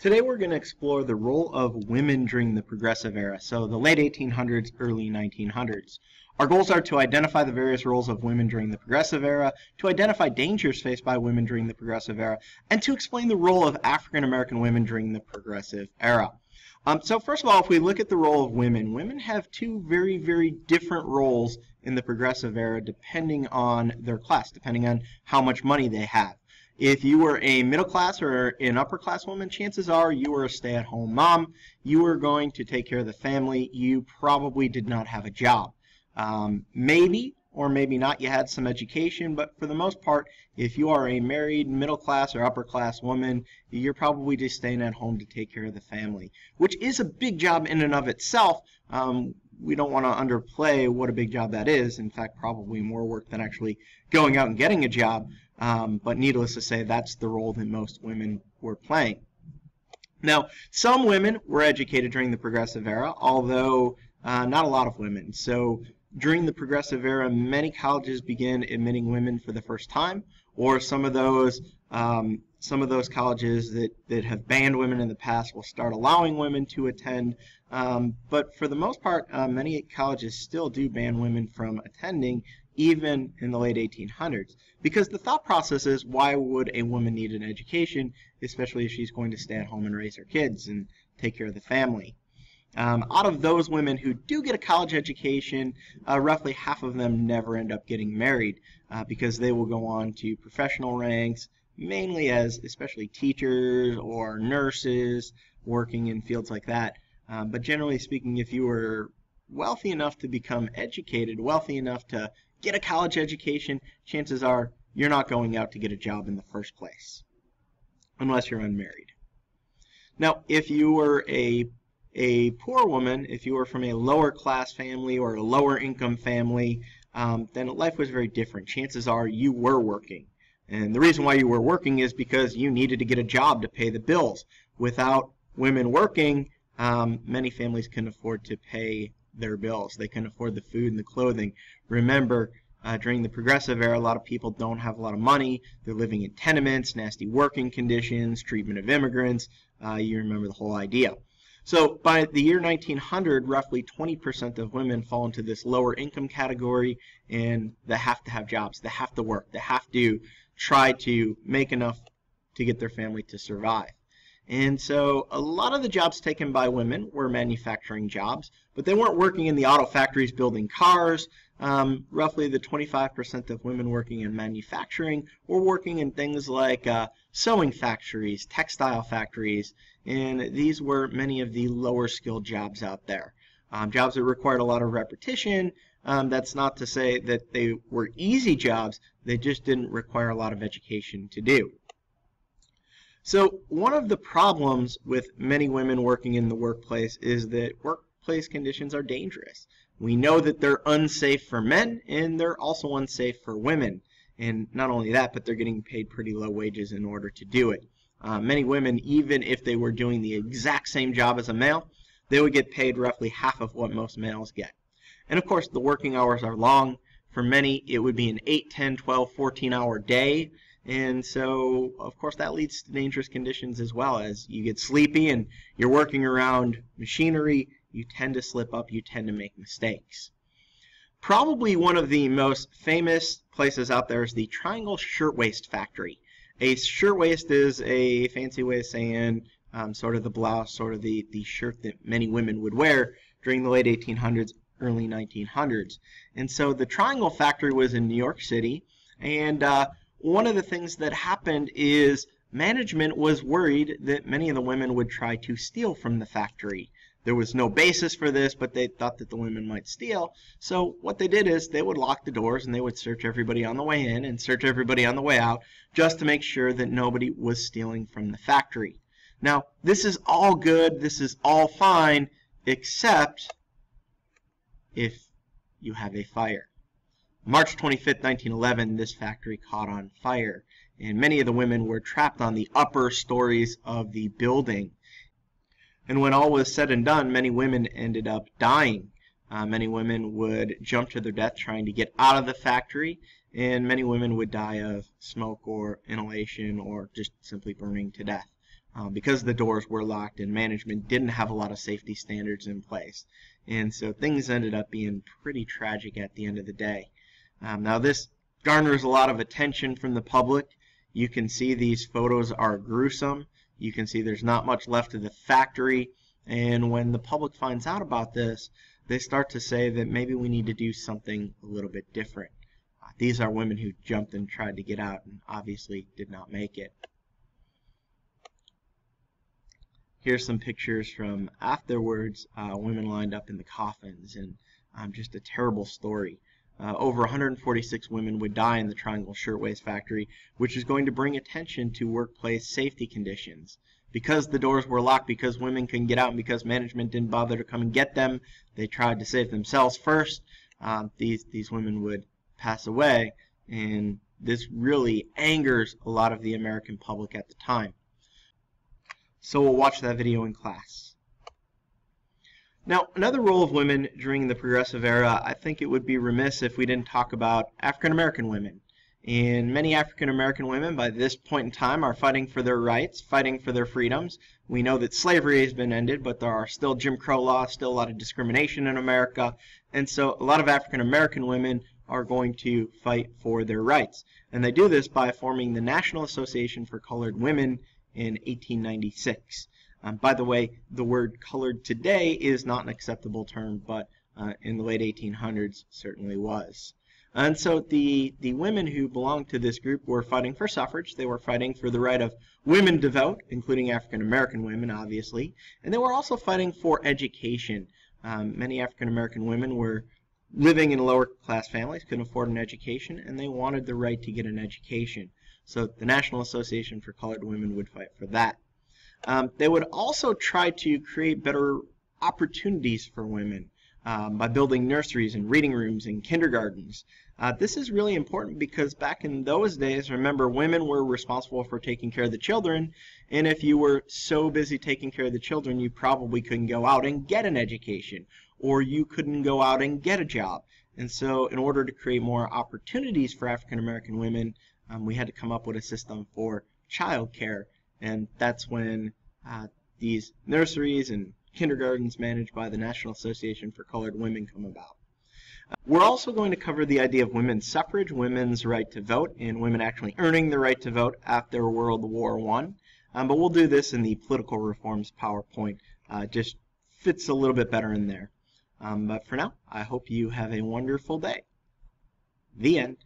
Today we're going to explore the role of women during the Progressive Era, so the late 1800s, early 1900s. Our goals are to identify the various roles of women during the Progressive Era, to identify dangers faced by women during the Progressive Era, and to explain the role of African American women during the Progressive Era. So first of all, if we look at the role of women, women have two very, very different roles in the Progressive Era depending on their class, depending on how much money they have. If you were a middle class or an upper class woman, chances are you were a stay-at-home mom. You were going to take care of the family. You probably did not have a job. Maybe or maybe not you had some education, but for the most part, if you are a married middle class or upper class woman, you're probably just staying at home to take care of the family, which is a big job in and of itself. We don't want to underplay what a big job that is. In fact, probably more work than actually going out and getting a job. But needless to say, that's the role that most women were playing. Now, some women were educated during the Progressive Era, although not a lot of women. So during the Progressive Era, many colleges began admitting women for the first time, or some of those colleges that have banned women in the past will start allowing women to attend. But for the most part, many colleges still do ban women from attending, even in the late 1800s, because the thought process is, why would a woman need an education, especially if she's going to stay at home and raise her kids and take care of the family? Out of those women who do get a college education, roughly half of them never end up getting married because they will go on to professional ranks, mainly as especially teachers or nurses working in fields like that. But generally speaking, if you were wealthy enough to become educated, wealthy enough to get a college education, chances are you're not going out to get a job in the first place, unless you're unmarried. Now, if you were a poor woman, if you were from a lower class family or a lower income family, then life was very different. Chances are you were working. And the reason why you were working is because you needed to get a job to pay the bills. Without women working, many families couldn't afford to pay their bills. They couldn't afford the food and the clothing. Remember, during the Progressive Era, a lot of people don't have a lot of money. They're living in tenements, nasty working conditions, treatment of immigrants. You remember the whole idea. So by the year 1900, roughly 20% of women fall into this lower income category, and they have to have jobs. They have to work. They have to try to make enough to get their family to survive. And so a lot of the jobs taken by women were manufacturing jobs, but they weren't working in the auto factories building cars. Roughly the 25% of women working in manufacturing were working in things like sewing factories, textile factories, and these were many of the lower skilled jobs out there. Jobs that required a lot of repetition. That's not to say that they were easy jobs, they just didn't require a lot of education to do. So one of the problems with many women working in the workplace is that workplace conditions are dangerous. We know that they're unsafe for men, and they're also unsafe for women. And not only that, but they're getting paid pretty low wages in order to do it. Many women, even if they were doing the exact same job as a male, they would get paid roughly half of what most males get. And of course, the working hours are long. For many, it would be an 8, 10, 12, 14-hour day. And so, of course, that leads to dangerous conditions as well. As you get sleepy and you're working around machinery, you tend to slip up, you tend to make mistakes. Probably one of the most famous places out there is the Triangle Shirtwaist Factory. A shirtwaist is a fancy way of saying sort of the blouse, sort of the shirt that many women would wear during the late 1800s, early 1900s. And so the Triangle Factory was in New York City, and one of the things that happened is management was worried that many of the women would try to steal from the factory. There was no basis for this, but they thought that the women might steal. So what they did is they would lock the doors and they would search everybody on the way in and search everybody on the way out just to make sure that nobody was stealing from the factory. Now, this is all good, this is all fine, except if you have a fire. March 25th, 1911, this factory caught on fire, and many of the women were trapped on the upper stories of the building. And when all was said and done, many women ended up dying. Many women would jump to their death trying to get out of the factory, and many women would die of smoke or inhalation or just simply burning to death. because the doors were locked and management didn't have a lot of safety standards in place. And so things ended up being pretty tragic at the end of the day. Now this garners a lot of attention from the public. You can see these photos are gruesome. You can see there's not much left of the factory. And when the public finds out about this, they start to say that maybe we need to do something a little bit different. These are women who jumped and tried to get out and obviously did not make it. Here's some pictures from afterwards, women lined up in the coffins, and just a terrible story. Over 146 women would die in the Triangle Shirtwaist Factory, which is going to bring attention to workplace safety conditions. Because the doors were locked, because women couldn't get out, and because management didn't bother to come and get them, they tried to save themselves first. These women would pass away, and this really angers a lot of the American public at the time. So we'll watch that video in class. Now, another role of women during the Progressive Era, I think it would be remiss if we didn't talk about African American women. And many African American women by this point in time are fighting for their rights, fighting for their freedoms. We know that slavery has been ended, but there are still Jim Crow laws, still a lot of discrimination in America. And so a lot of African American women are going to fight for their rights. And they do this by forming the National Association for Colored Women in 1896. By the way, the word colored today is not an acceptable term, but in the late 1800s certainly was. And so the women who belonged to this group were fighting for suffrage. They were fighting for the right of women to vote, including African American women, obviously. And they were also fighting for education. Many African American women were living in lower class families, couldn't afford an education, and they wanted the right to get an education. So the National Association for Colored Women would fight for that. They would also try to create better opportunities for women by building nurseries and reading rooms and kindergartens. This is really important because back in those days, remember, women were responsible for taking care of the children, and if you were so busy taking care of the children, you probably couldn't go out and get an education, or you couldn't go out and get a job. And so in order to create more opportunities for African American women, we had to come up with a system for child care, and that's when these nurseries and kindergartens managed by the National Association for Colored Women come about. We're also going to cover the idea of women's suffrage, women's right to vote, and women actually earning the right to vote after World War I. But we'll do this in the political reforms PowerPoint. Just fits a little bit better in there. But for now, I hope you have a wonderful day. The end.